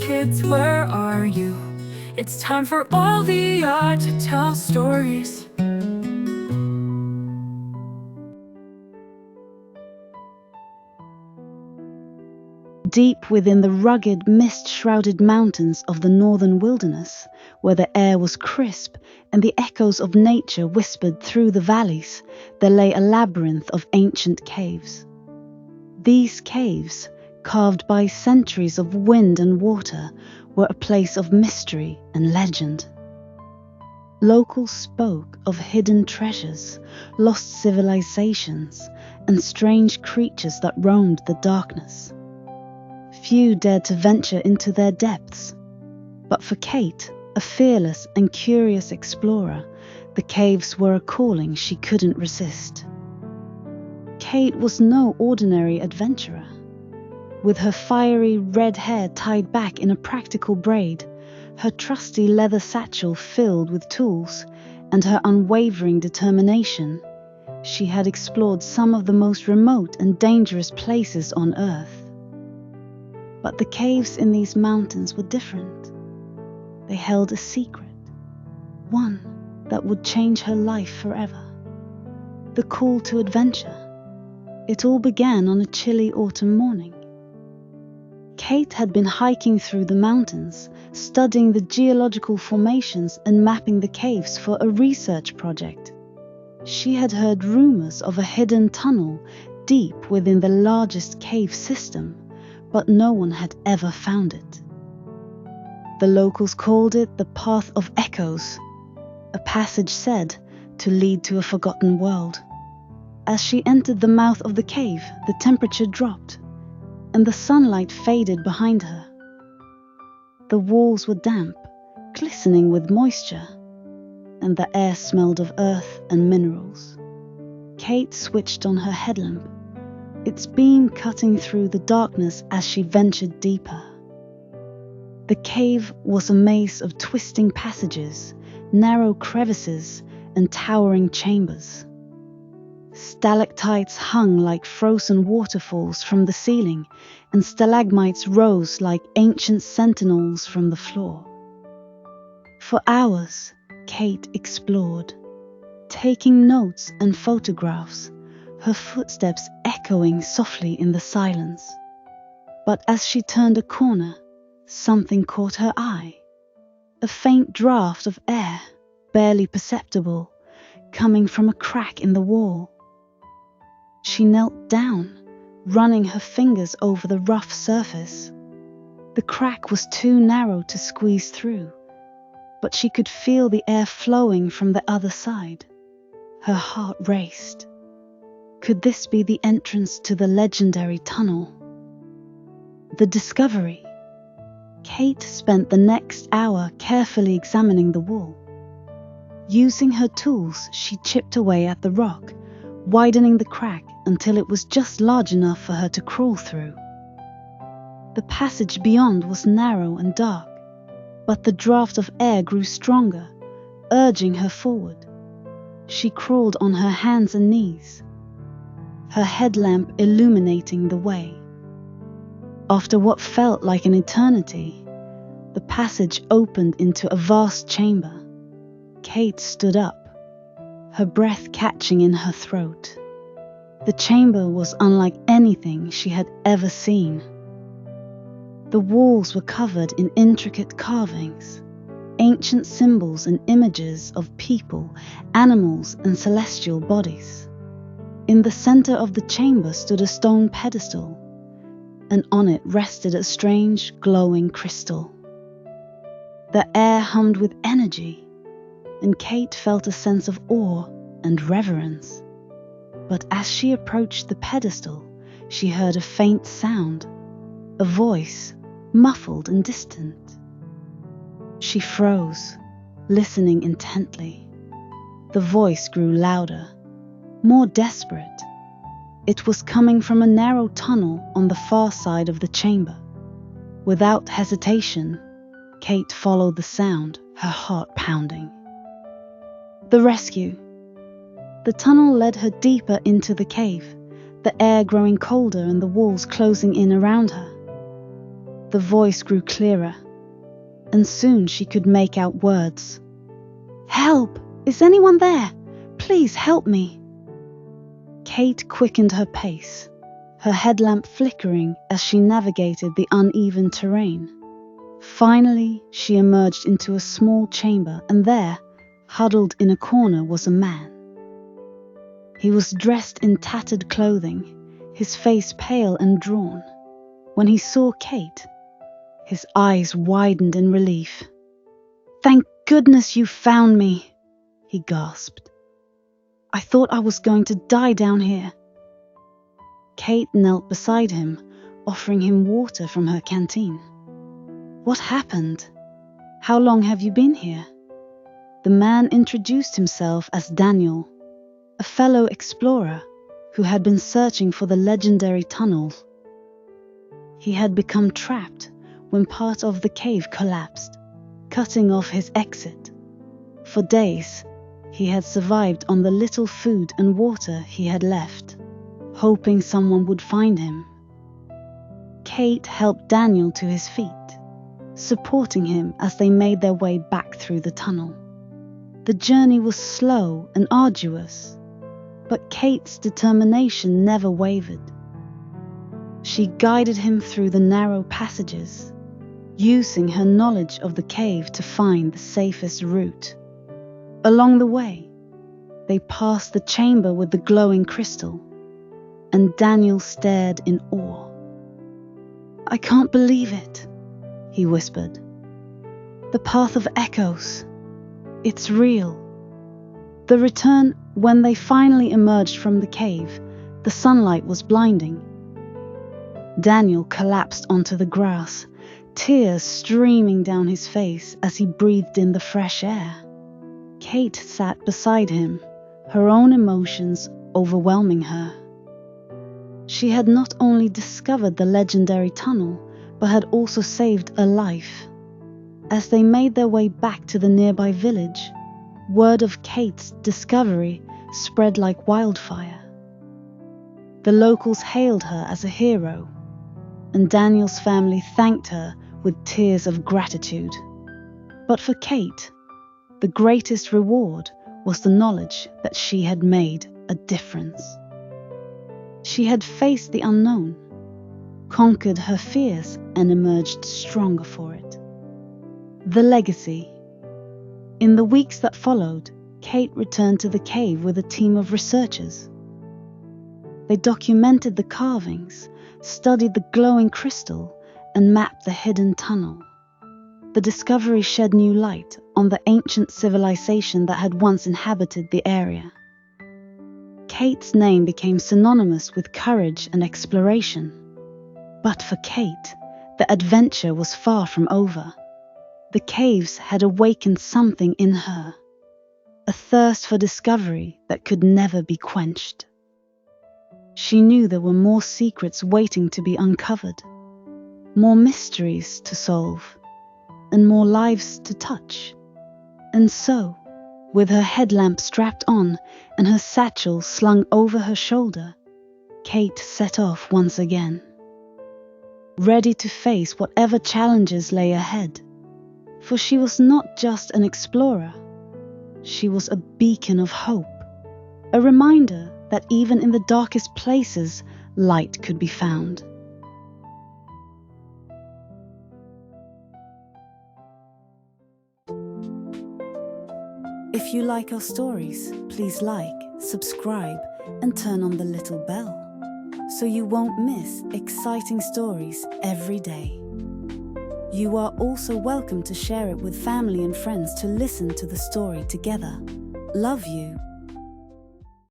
kids, where are you? It's time for all the art to tell stories. Deep within the rugged, mist-shrouded mountains of the northern wilderness, where the air was crisp and the echoes of nature whispered through the valleys, there lay a labyrinth of ancient caves. These caves, carved by centuries of wind and water, were a place of mystery and legend. Locals spoke of hidden treasures, lost civilizations, and strange creatures that roamed the darkness. Few dared to venture into their depths, but for Kate, a fearless and curious explorer, the caves were a calling she couldn't resist. Kate was no ordinary adventurer. With her fiery red hair tied back in a practical braid, her trusty leather satchel filled with tools, and her unwavering determination, she had explored some of the most remote and dangerous places on Earth. But the caves in these mountains were different. They held a secret, one that would change her life forever. The call to adventure. It all began on a chilly autumn morning. Kate had been hiking through the mountains, studying the geological formations and mapping the caves for a research project. She had heard rumors of a hidden tunnel deep within the largest cave system, but no one had ever found it. The locals called it the Path of Echoes, a passage said to lead to a forgotten world. As she entered the mouth of the cave, the temperature dropped, and the sunlight faded behind her. The walls were damp, glistening with moisture, and the air smelled of earth and minerals. Kate switched on her headlamp, its beam cutting through the darkness as she ventured deeper. The cave was a maze of twisting passages, narrow crevices, and towering chambers. Stalactites hung like frozen waterfalls from the ceiling, and stalagmites rose like ancient sentinels from the floor. For hours, Kate explored, taking notes and photographs, her footsteps echoing softly in the silence. But as she turned a corner, something caught her eye. A faint draft of air, barely perceptible, coming from a crack in the wall. She knelt down, running her fingers over the rough surface. The crack was too narrow to squeeze through, but she could feel the air flowing from the other side. Her heart raced. Could this be the entrance to the legendary tunnel? The discovery. Kate spent the next hour carefully examining the wall. Using her tools, she chipped away at the rock, widening the crack until it was just large enough for her to crawl through. The passage beyond was narrow and dark, but the draft of air grew stronger, urging her forward. She crawled on her hands and knees, her headlamp illuminating the way. After what felt like an eternity, the passage opened into a vast chamber. Kate stood up, her breath catching in her throat. The chamber was unlike anything she had ever seen. The walls were covered in intricate carvings, ancient symbols and images of people, animals, and celestial bodies. In the center of the chamber stood a stone pedestal, and on it rested a strange, glowing crystal. The air hummed with energy, and Kate felt a sense of awe and reverence. But as she approached the pedestal, she heard a faint sound, a voice, muffled and distant. She froze, listening intently. The voice grew louder, more desperate. It was coming from a narrow tunnel on the far side of the chamber. Without hesitation, Kate followed the sound, her heart pounding. The rescue. The tunnel led her deeper into the cave, the air growing colder and the walls closing in around her. The voice grew clearer, and soon she could make out words. "Help! Is anyone there? Please help me!" Kate quickened her pace, her headlamp flickering as she navigated the uneven terrain. Finally, she emerged into a small chamber, and there, huddled in a corner, was a man. He was dressed in tattered clothing, his face pale and drawn. When he saw Kate, his eyes widened in relief. "Thank goodness you found me," he gasped. "I thought I was going to die down here." Kate knelt beside him, offering him water from her canteen. "What happened? How long have you been here?" The man introduced himself as Daniel, a fellow explorer who had been searching for the legendary tunnel. He had become trapped when part of the cave collapsed, cutting off his exit. For days, he had survived on the little food and water he had left, hoping someone would find him. Kate helped Daniel to his feet, supporting him as they made their way back through the tunnel. The journey was slow and arduous, but Kate's determination never wavered. She guided him through the narrow passages, using her knowledge of the cave to find the safest route. Along the way, they passed the chamber with the glowing crystal, and Daniel stared in awe. "I can't believe it," he whispered. "The path of echoes. It's real." The return, when they finally emerged from the cave, the sunlight was blinding. Daniel collapsed onto the grass, tears streaming down his face as he breathed in the fresh air. Kate sat beside him, her own emotions overwhelming her. She had not only discovered the legendary tunnel, but had also saved a life. As they made their way back to the nearby village, word of Kate's discovery spread like wildfire. The locals hailed her as a hero, and Daniel's family thanked her with tears of gratitude. But for Kate, the greatest reward was the knowledge that she had made a difference. She had faced the unknown, conquered her fears, and emerged stronger for it. The legacy. In the weeks that followed, Kate returned to the cave with a team of researchers. They documented the carvings, studied the glowing crystal, and mapped the hidden tunnel. The discovery shed new light on the ancient civilization that had once inhabited the area. Kate's name became synonymous with courage and exploration. But for Kate, the adventure was far from over. The caves had awakened something in her, a thirst for discovery that could never be quenched. She knew there were more secrets waiting to be uncovered, more mysteries to solve, and more lives to touch. And so, with her headlamp strapped on and her satchel slung over her shoulder, Kate set off once again, ready to face whatever challenges lay ahead. For she was not just an explorer, she was a beacon of hope, a reminder that even in the darkest places, light could be found. If you like our stories, please like, subscribe, and turn on the little bell, so you won't miss exciting stories every day. You are also welcome to share it with family and friends to listen to the story together. Love you.